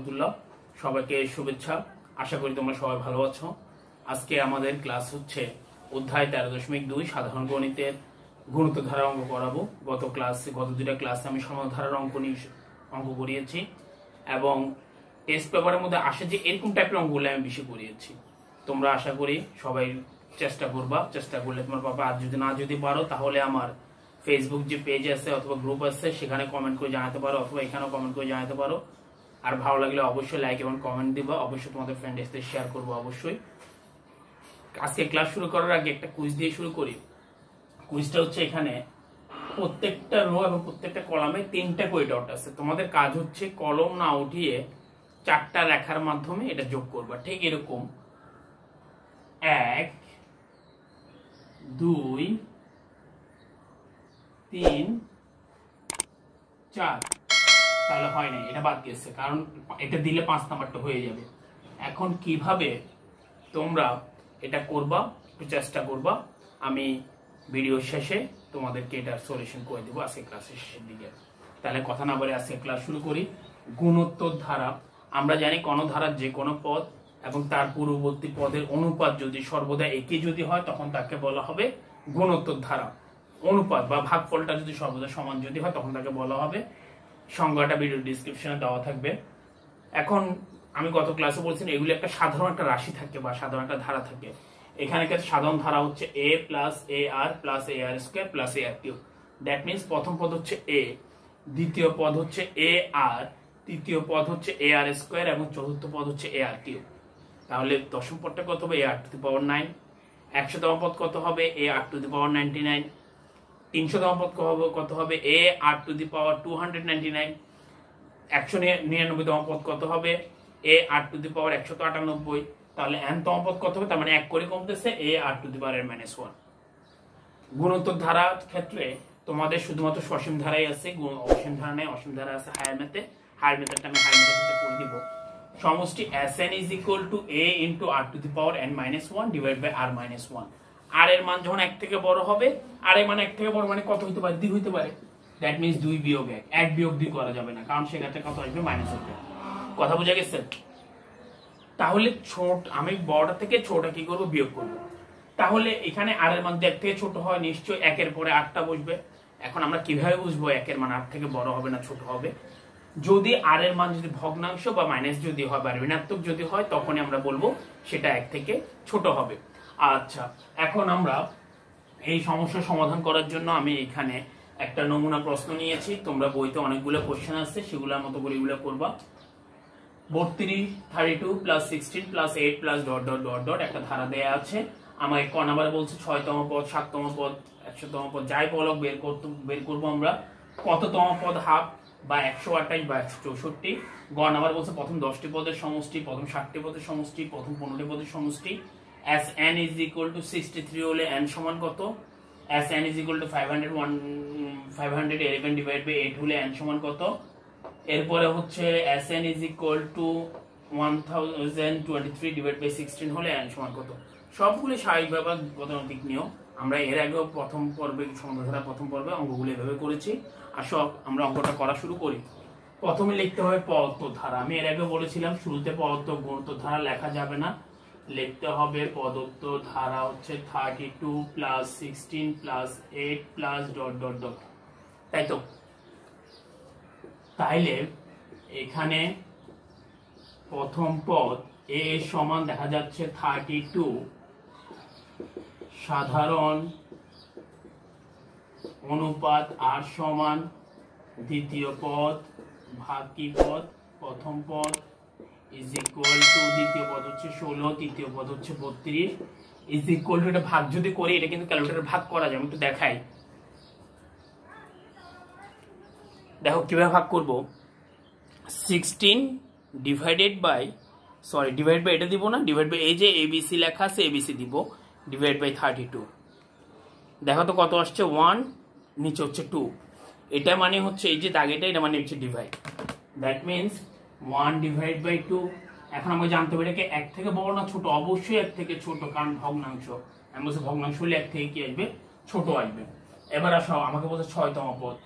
রহমতুল্লাহ। সবাইকে শুভেচ্ছা। আশা করি তোমরা সবাই ভালো আছো। আজকে আমাদের ক্লাস হচ্ছে অধ্যায় 13.2 সাধারণ গণিতের গুণিত ধারা অঙ্ক করাবো। গত দুইটা ক্লাসে আমি সমাধারার অঙ্ক করিয়েছি এবং টেস্ট পেপারের মধ্যে আসে যে এরকম টাইপের অঙ্কগুলো আমি বেশি করিয়েছি। তোমরা আশা করি সবাই চেষ্টা করলে তোমার পাপা আর যদি পারো তাহলে আমার ফেসবুক যে পেজ আছে অথবা গ্রুপ আছে সেখানে কমেন্ট করে জানাতে পারো, অথবা এখানেও কমেন্ট করে জানাতে পারো। আর ভালো লাগলে অবশ্যই লাইক এবং কমেন্ট দিবা, অবশ্যই তোমাদের ফ্রেন্ডদের সাথে শেয়ার করবো অবশ্যই। আজকে ক্লাস শুরু করার আগে একটা কুইজ দিয়ে শুরু করি। কুইজটা হচ্ছে এখানে প্রত্যেকটা রো এবং প্রত্যেকটা কলামে 3টা করে ডট আছে। তোমাদের কাজ হচ্ছে কলম না উঠিয়ে 4টা রেখার মাধ্যমে এটা যোগ করবা। ঠিক এরকম 1 2 3 4, তাহলে হয় না, এটা বাদ গেছে, কারণ এটা দিলে 5 নাম্বারটা হয়ে যাবে। এখন কিভাবে তোমরা এটা করবা একটু চেষ্টা করবা, আমি ভিডিও শেষে তোমাদেরকে এটার সলিউশন করে দেবো আজকে ক্লাসের শেষের দিকে। তাহলে কথা না বলে আজকে ক্লাস শুরু করি। গুণোত্তর ধারা, আমরা জানি কোন ধারার যে কোনো পদ এবং তার পূর্ববর্তী পদের অনুপাত যদি সর্বদা একই যদি হয় তখন তাকে বলা হবে গুণোত্তর ধারা। অনুপাত বা ভাগফলটা যদি সর্বদা সমান যদি হয় তখন তাকে বলা হবে। সংজ্ঞাটা ভিডিও ডিসক্রিপশনে দেওয়া থাকবে। এখন আমি গত ক্লাসে বলছিলাম এগুলো একটা সাধারণ একটা রাশি থাকে বা সাধারণ একটা ধারা থাকে। এখানে সাধারণ ধারা হচ্ছে a plus a r plus a r square plus a r cube. That means প্রথম পদ হচ্ছে a, দ্বিতীয় পদ হচ্ছে এ আর, তৃতীয় পদ হচ্ছে এ আর স্কোয়ার এবং চতুর্থ পদ হচ্ছে এ আর কিউব। তাহলে দশম পদটা কত হবে? এ আর টু দি পাওয়ার 9। 100তম পদ কত হবে? এ আর টু দি পাওয়ার 99। 300তম পদ কত হবে? এ আর টু দি পাওয়ার 299। 199তম পদ কত হবে? এ আর টু দি পাওয়ার 198। তাহলে n তম পদ কত হবে? তার মানে 1 করে কমতেছে, এ আর টু দি পাওয়ার -1। গুণোত্তর ধারার ক্ষেত্রে তোমাদের শুধুমাত্র সসীম ধারাই আছে, অসীম ধারা নেই। অসীম ধারা আছে হায়ার মেথডটা আমি হায়ার মেথডে করে দিব। সমষ্টি Sn is equal to a into r to the power n-1 divided by r-1। আর এর মান যখন 1 থেকে বড় হবে, আর এর মান 1 থেকে বড় মানে কত হতে পারে? 2 হতে পারে। দ্যাট মিন্স 2 বিয়োগ 1, 1 বিয়োগ 2 করা যাবে না, কারণ সেক্ষেত্রে কত আসবে? মাইনাস হবে। কথা বোঝা গেছে? তাহলে আমি বড়টা থেকে ছোটটা কি করব? বিয়োগ করব। তাহলে এখানে আর এর মান 1 থেকে ছোট হয়, নিশ্চয়ই 1 এর পরে 8টা বসবে। এখন আমরা কিভাবে বুঝবো 1 এর মান 8 থেকে বড় হবে না ছোট হবে? যদি আর এর মান যদি ভগ্নাংশ বা মাইনাস যদি হয় বা ঋণাত্মক যদি হয় তখনই আমরা বলবো সেটা 1 থেকে ছোট হবে। আচ্ছা, এখন আমরা এই সমস্যার সমাধান করার জন্য আমি এখানে একটা নমুনা প্রশ্ন নিয়েছি। তোমরা বইতে অনেকগুলো কোশ্চেন আছে, সেগুলোর মতো করে এগুলো করবা। 32 32 plus 16 plus 8 plus dot dot dot dot একটা ধারা দেয়া আছে। আমাকে ক নাম্বারে বলছে 6তম পদ, 7তম পদ, 100তম পদ, যাই বলক বের করবো আমরা। কততম পদ হাফ বা 128 বা 164। গ নাম্বার বলছে প্রথম 10টি পদের সমষ্টি, প্রথম 60টি পদের সমষ্টি, প্রথম 15টি পদের সমষ্টি। Sn is equal to 63 হলে n সমান কত? Sn is equal to 511 divided by 8 হলে n সমান কত? এরপরে হচ্ছে Sn is equal to 1023 divided by 16 হলে n সমান কত? সবগুলো স্বাভাবিকভাবে গতানুগতিক নিয়ম। আমরা এর আগেও প্রথম পর্বে অঙ্কগুলো এভাবে করেছি। আসো আমরা অঙ্কটা করা শুরু করি। প্রথমে লিখতে হবে পদার্থ ধারা। আমি এর আগে বলেছিলাম শুরুতে পদার্থ গুণোত্তর ধারা লেখা যাবে না, লিখতে হবে পদার্থ ধারা হচ্ছে 32 plus 16 plus 8 plus dot dot dot, তাই তো? তাইলে এখানে প্রথম পদ a সমান দেখা যাচ্ছে 32 সাধারণ অনুপাত r সমান দ্বিতীয় পদ ভাগ কি পদ? প্রথম পদ ইজ ইকুয়াল টু দ্বিতীয় পদ হচ্ছে 16, তৃতীয় পদ হচ্ছে 32 ইজ ইকুয়াল টু, এটা ভাগ যদি করি এটা কিন্তু ক্যালকুলেটরে ভাগ করা যায়। আমি একটু দেখাই, দেখো কিভাবে ভাগ করব। 16 ডিভাইড বাই এটা দিব না, ডিভাইড বাই এই যে ABC লেখা আছে ABC দিব, ডিভাইড বাই 32। দেখো তো কত আসছে? 1, নিচে হচ্ছে 2। এটা মানে হচ্ছে এই যে দাগেটা, এটা মানে হচ্ছে divide. That means 1 divide by 2। এখন আমাকে জানতে হবে এটাকে 1 থেকে বড় না ছোট? অবশ্যই 1 থেকে ছোট, কারণ ভগ্নাংশ। আমি বলছি ভগ্নাংশ হলে 1 থেকে কি আসবে? ছোট আসবে। এবার আসো আমাকে বলছে 6তম পদ,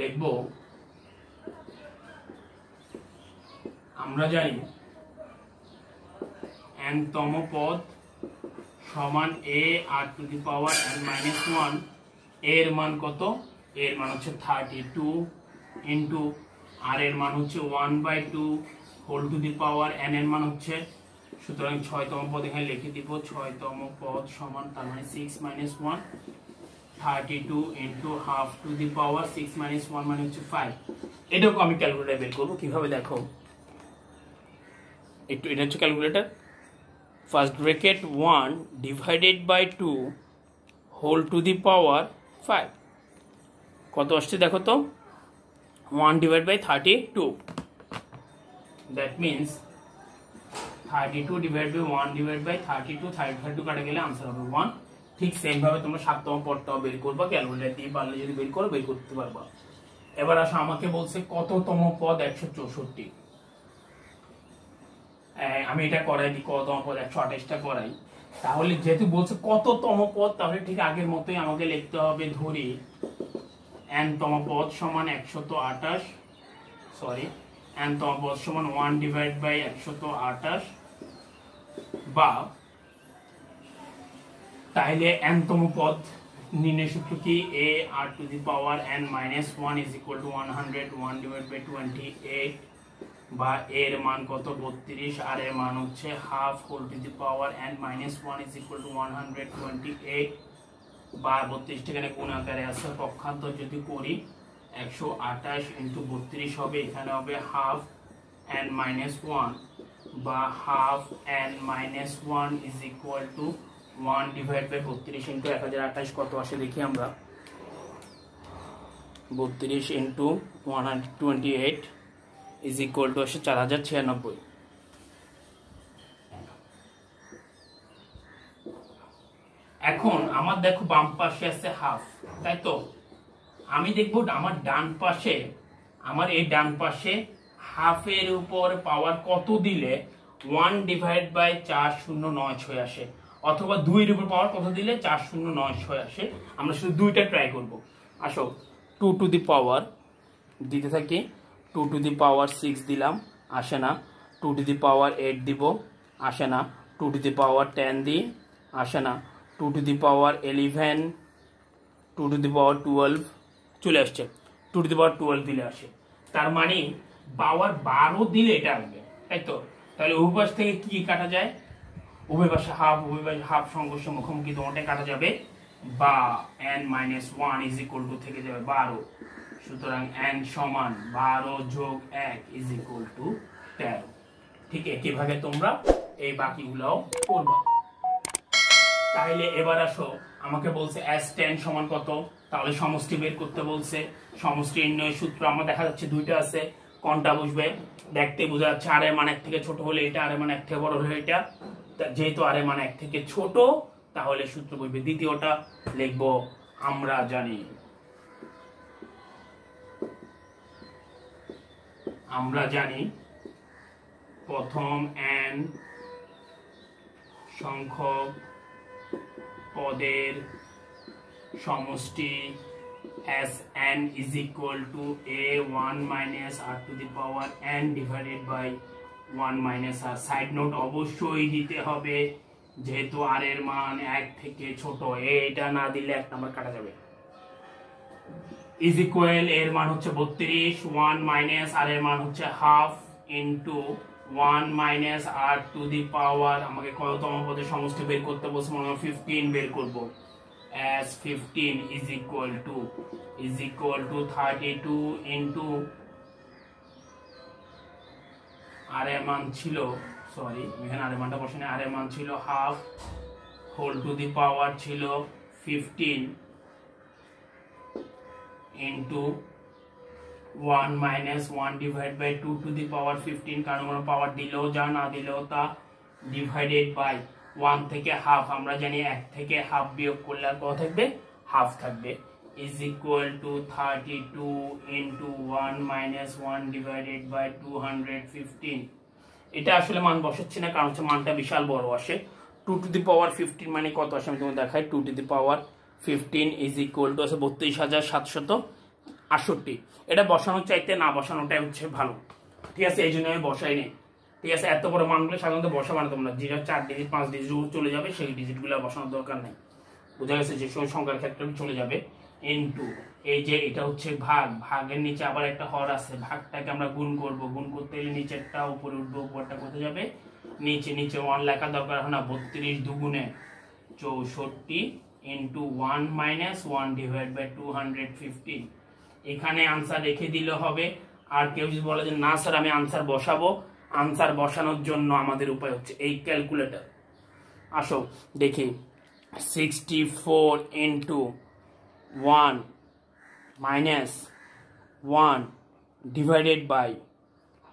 লিখবো আমরা জানি n-তম পদ সমান a r to the power n-1। এর মান কত? এর মান হচ্ছে 32 ইন্টু আর এর মান হচ্ছে 1/2 whole to the power n এর মান হচ্ছে, সুতরাং 6তম পদ এখানে লিখে দিব। 6তম পদ সমান তার মানে 6 - 1, 32 ইন্টু হাফ টু দি পাওয়ার 6 - 1 মানে হচ্ছে 5। এটাকে আমি ক্যালকুলেটর বের করবো কিভাবে দেখো একটু। এটা হচ্ছে calculator. First bracket 1 divided by 2 whole to the power 5 কত আসছে দেখো তো? 1 divide by 32, that means 32 divide by 1 divide by 32, 32 কাটা গেলে आंसर হবে 1। ঠিক সেম ভাবে তোমরা 7তম পদটাও বের করবা, ক্যালকুলেটর দিয়ে পারলে যদি বের করো বের করতে পারবা। এবার আসো আমাকে বলছে কততম পদ 164। আমি এটা করাই দিই, কততম পদ 128টা করাই। তাহলে যেহেতু বলছে কততম পদ, তাহলে ঠিক আগের মতোই আমাকে লিখতে হবে। ধরি n-তম পদ সমান 128, সরি n-তম পদ সমান 1 ডিভাইড বাই 128, বা তাহলে n-তম পদ নির্ণয় সূত্র কি? a r to the power n-1 is equal to 100, 1 divide by 28, বা এর মান কত? 32, আর এর মান হচ্ছে half whole to the power n-1 is equal to 128, বা 32 এখানে কোন আকারে আছে, পক্ষান্তর যদি করি 128 ইন্টু 32 হবে, এখানে হবে হাফ n-1, বা half n-1 is equal to 1 divide by 32 into 1028 কত আসে দেখি আমরা। 32 ইন্টু 128 ইজ ইকুয়াল টু আসে 4096। এখন আমার দেখো বাম পাশে আছে হাফ, তাই তো? আমি দেখবো আমার ডান পাশে, আমার এই ডান পাশে হাফের উপর পাওয়ার কত দিলে 1 ডিভাইড বাই 4096 আসে, অথবা 2 এর উপর পাওয়ার কত দিলে 4096 আসে। আমরা শুধু দুইটা ট্রাই করব। আসো 2 টু দি পাওয়ার দিতে থাকি। 2 টু দি পাওয়ার 6 দিলাম, আসে না। 2 টু দি পাওয়ার 8 দিব, আসে না। 2 টু দি পাওয়ার 10 দিই, আসে না। 2 to the power 11, 2 to the পাওয়ার 12 চলে আসছে। 2 টু দি পাওয়ার 12 দিলে আসে। তার মানে পাওয়ার 12 দিলে এটা আসবে, তাই তো? তাহলে উভয় পাশ থেকে কি কাটা যায়? উভয় পাশে হাফ, উভয় পাশে হাফ সংঘর্ষ মুখোমুখি তোমারটা কাটা যাবে, বা n-1 ইজ ইকুয়াল টু থেকে যাবে 12। সুতরাং n সমান 12 যোগ 1 ইজ ইকুয়াল টু 13। ঠিক একইভাবে তোমরা এই বাকিগুলোও করবা। তাহলে এবার আসো, আমাকে বলছে s10 সমান কত? তাহলে সমষ্টি বের করতে বলছে। সমষ্টি নির্ণয় সূত্র আমার দেখা যাচ্ছে দুইটা আছে, কোনটা বসবে দেখতে বোঝা যাচ্ছে। আর এর মান 1 থেকে ছোট হলে এটা, আর এর মান 1 থেকে বড় হলে এটা। যেহেতু আর এর মান 1 থেকে ছোট, তাহলে সূত্র বসবে। দ্বিতীয়টা লিখবো আমরা জানি, আমরা জানি প্রথম n সংখ্যক পদের সমষ্টি Sn is equal to a1 minus r to the power n divided by 1 minus r। Side note অবশ্যই দিতে হবে, যেহেতু r এর মান 1 থেকে ছোট। এটা না দিলে 1 নাম্বার কাটা যাবে। ইজ ইকুয়াল এর মান হচ্ছে 32, 1 মাইনাস আর এর মান হচ্ছে half into 1 minus r to the power, আমাকে কততম পদের সমষ্টি বের করতে বলছে? মনে হয় 15 বের করব। as 15 is equal to 32 into আর এর মান ছিল, সরি এখানে আর এর মানটা বসানো, আর এর মান ছিল হাফ হোল টু দি পাওয়ার ছিল 15 into 1 minus 1 divided by 2 to the power 15, কারণ আমরা পাওয়ার দিলেও যা না দিলেও তা, ডিভাইডেড বাই 1 থেকে হাফ। আমরা জানি 1 থেকে হাফ বিয়োগ করলে আর কত থাকবে? হাফ থাকবে। is equal to 32 into 1 minus 1 divided by 215। এটা আসলে মান বসাচ্ছি না, কারণ হচ্ছে মানটা বিশাল বড় আসে। 2 to the power 15 মানে কত আসে আমি তোমাকে দেখাই। 2 to the power 15 is equal to আছে 32768। এটা বসানোর চাইতে না বসানোটাই হচ্ছে ভালো। ঠিক আছে, এই জন্য আমি বসাই নেই। ঠিক আছে, এত বড় মানগুলো সাধারণত বসা বানাতে না, যেটা 4 ডিজিট 5 ডিজিট চলে যাবে সেই ডিজিটগুলো বসানোর দরকার নেই। বোঝা গেছে, যে সংখ্যার ক্ষেত্রে চলে যাবে। ইনটু এই যে এটা হচ্ছে ভাগ, ভাগের নিচে আবার একটা হর আছে, ভাগটাকে আমরা গুণ করব, গুণ করতে গেলে নিচেরটা উপরে উঠবে, উপরটা কোথায় যাবে নিচে, নিচে 1 লেখা দরকার হয় না। 32 দুগুণে 64 ইনটু 1 মাইনাস 1 ডিভাইড বাই 215। এখানে আনসার রেখে দিলে হবে। আর কেউ যদি বলে যে না স্যার আমি আনসার বসাবো, আনসার বসানোর জন্য আমাদের উপায় হচ্ছে এই ক্যালকুলেটর। আসো দেখি, 64 into 1 minus 1 divided by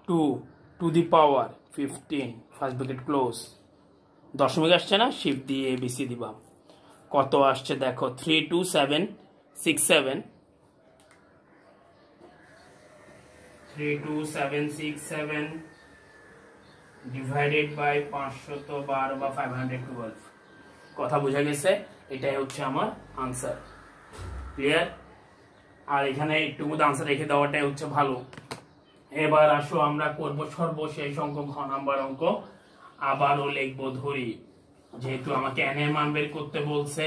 2 to the power 15, first bracket close, দশমিক আসছে না, শিফট দিয়ে এবিসি দিবা। কত আসছে দেখো, 32767 32767 ডিভাইডেড বাই 512 বা 512। কথা বোঝা গেছে, এটাই হচ্ছে আমার আনসার। ক্লিয়ার? আর এখানে একটু আনসার রেখে দেওয়াটাই হচ্ছে ভালো। এবার আসো আমরা করব সর্বশেষ অঙ্ক, ঘ নাম্বার অঙ্ক। আবারও লিখবো ধরি, যেহেতু আমাকে এন এর মান বের করতে বলছে,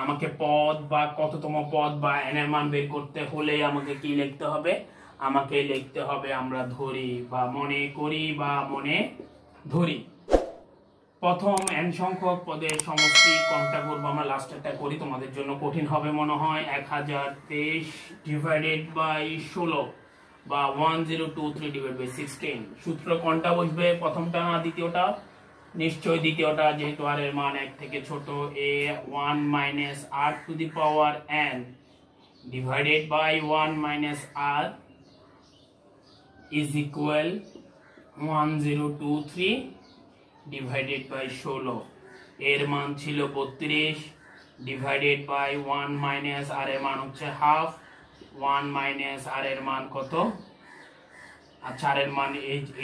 আমাকে পদ বা কততম পদ বা এন এর মান বের করতে হলে আমাকে কি লিখতে হবে, আমাকে লিখতে হবে আমরা ধরি বা মনে করি বা মনে ধরি। প্রথম এন সংখ্যক পদের সমষ্টি কোনটা করবো আমরা, লাস্টেরটা করি, তোমাদের জন্য কঠিন হবে মনে হয়। 1023 ডিভাইডেড বাই 16 বা 1023 ডিভাইড বাই 16। সূত্র কোনটা বসবে, প্রথমটা না দ্বিতীয়টা? নিশ্চয় দ্বিতীয়টা, যেহেতু আর এর মান 1 থেকে ছোট। A 1 minus r to the power n divided by 1 minus r is equal 1023 divided by 16। এর মান ছিল 32 ডিভাইডেড বাই 1 মাইনাস আর এর মান হচ্ছে হাফ, 1 মাইনাস আর এর মান কত, আচ্ছা আর এর মান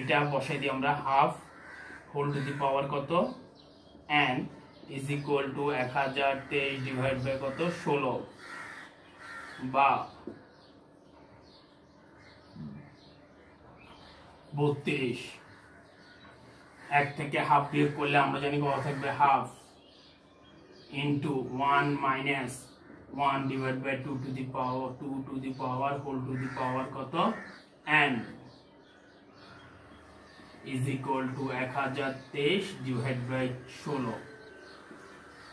এটা বসাই দিই আমরা, half whole to the power কত n is equal to 1023 divide by কত 16 বা 32। এক থেকে হাফ বিয়োগ করলে আমরা জানি কত থাকবে, half into 1 minus 1 divide by 2 to the power whole to the power কত n is equal to 1023 divide by 16।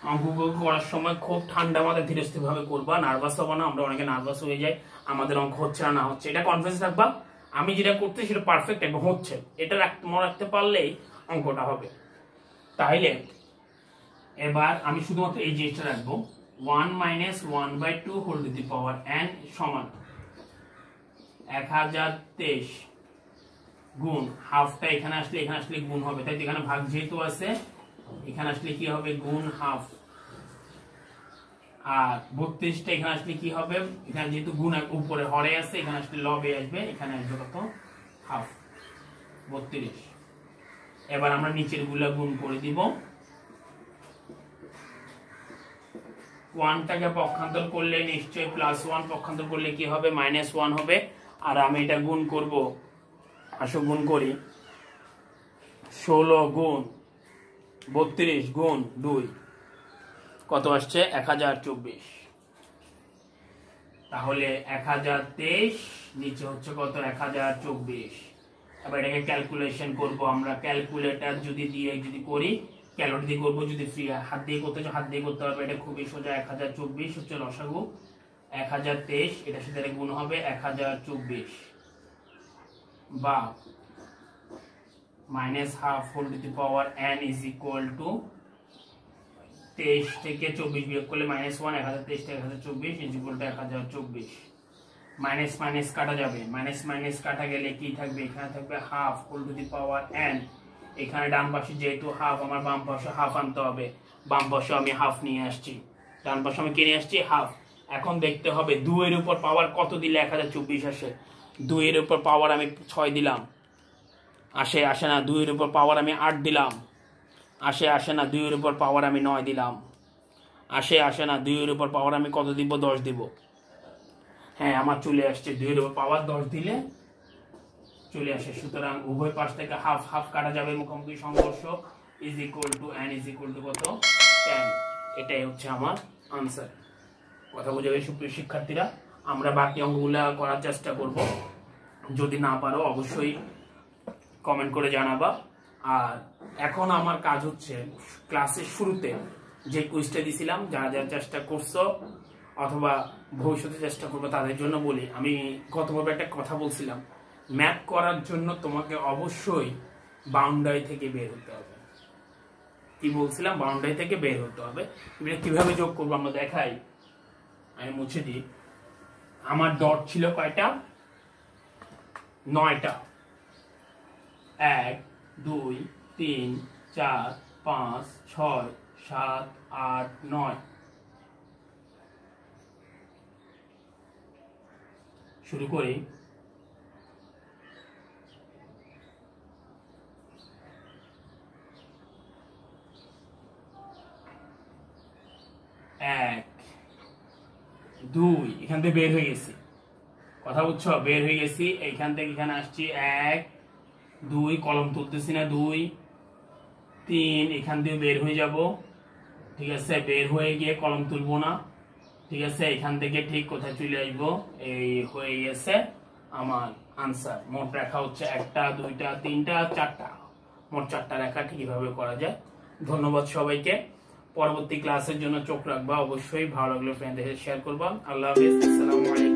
অঙ্কগুলো করার সময় খুব ঠান্ডা মাথায় ধীরে স্থির ভাবে করবা, নার্ভাস হবো না। আমরা অনেকে নার্ভাস হয়ে যাই, আমাদের অঙ্ক হচ্ছে না হচ্ছে, এটা কনফিডেন্স রাখবা আমি যেটা করতে সেটা পারফেক্ট এবং হচ্ছে, এটা মনে রাখতে পারলেই অঙ্কটা হবে। তাইলে এবার আমি শুধুমাত্র এই জিনিসটা রাখবো, 1 minus 1/2 whole to the power n সমান 1023 গুণ হাফটা এখানে আসলে গুণ হবে, তাই এখানে ভাগ যেহেতু আছে এখানে আসলে কি হবে গুণ হাফ, আর 32টা এখানে আসলে কি হবে, এখানে যেহেতু গুণ উপরে হরে আছে এখানে আসলে লবে আসবে, এখানে আসবে কত হাফ 32। এবার আমরা নিচের গুলা গুণ করে দিব, 1টাকে পক্ষান্তর করলে নিশ্চয়ই +1, পক্ষান্তর করলে কি হবে -1 হবে। আর আমি এটা গুণ করব, আসো গুণ করি, 16 গুণ 32 গুণ 2 কত আসছে 1024। তাহলে 1023 নিচে হচ্ছে কত 1024। এবার এটাকে ক্যালকুলেশন করব আমরা, ক্যালকুলেটর যদি করি, ক্যালকুলেটর দিয়ে করব, যদি ফ্রি হাত দিয়ে করতে চাও হাত দিয়ে করতে হবে, এটা খুবই সোজা। 1024 হচ্ছে লসাগু, 1023 এটার সাথে গুণ হবে 1024 বা -1/2 whole to the power n is equal to 23 থেকে 24 বিয়োগ করলে -1, 1023 থেকে 1024 is equal to 1024। Minus minus কাটা যাবে, মাইনাস কাটা গেলে কি থাকবে, এখানে থাকবে half whole to the power n। এখানে ডান পাশে যেহেতু হাফ, আমার বাম পাশে হাফ আনতে হবে, বাম পাশে আমি হাফ নিয়ে আসছি, ডান পাশে আমি কিনে আসছি হাফ। এখন দেখতে হবে 2 এর উপর পাওয়ার কত দিলে 1024 আসে। 2 এর উপর পাওয়ার আমি 6 দিলাম, আসে না। 2 এর উপর পাওয়ার আমি 8 দিলাম, আসে না। 2 এর উপর পাওয়ার আমি 9 দিলাম, আসে না। 2 এর উপর পাওয়ার আমি কত দিব, 10 দিব। হ্যাঁ আমার চলে আসছে, 2 এর উপর পাওয়ার 10 দিলে চলে আসে। সুতরাং উভয় পাশ থেকে হাফ হাফ কাটা যাবে, মুখোমুখি সংঘর্ষ is equal two n is equal two কত 10। এটাই হচ্ছে আমার আনসার। কথা বুঝে গেছে সুপ্রিয় শিক্ষার্থীরা? আমরা বাকি অঙ্কগুলো করার চেষ্টা করব, যদি না পারো অবশ্যই কমেন্ট করে জানাবা। আর এখন আমার কাজ হচ্ছে ক্লাসের শুরুতে যে কুইজটা দিছিলাম, যারা যারা চেষ্টা করছো অথবা ভবিষ্যতে চেষ্টা করবো তাদের জন্য বলি, আমি গতভাবে একটা কথা বলছিলাম, ম্যাথ করার জন্য তোমাকে অবশ্যই বাউন্ডারি থেকে বের হতে হবে। কি বলছিলাম? বাউন্ডারি থেকে বের হতে হবে। এটা কিভাবে যোগ করবো আমরা দেখাই। আমি মুছে দিই। আমার ডট ছিল কয়টা? 9টা। 1 2 3 4 5 6 7 8 9। শুরু করি। 1 2, এখান থেকে বের হয়ে গেছি। কথা বুঝছো? বের হয়ে গেছি, এইখান থেকে এখানে আসছি 1 2, কলম তুলতেছি না, 2 3, এখান থেকে বের হয়ে যাব। ঠিক আছে, বের হয়ে গিয়ে কলম তুলবো না। ঠিক আছে, এখান থেকে ঠিক কোথায় চলে আসবো, এই হয়ে গেছে আমার আনসার। মোট রেখা হচ্ছে 1টা 2টা 3টা 4টা, মোট 4টা রেখা ঠিক এভাবে করা যায়। ধন্যবাদ সবাইকে। পরবর্তী ক্লাসের জন্য চোখ রাখবা অবশ্যই। ভালো লাগলে ফ্রেন্ডদের শেয়ার করবা। আল্লাহ হাফেজ, আসসালামু আলাইকুম।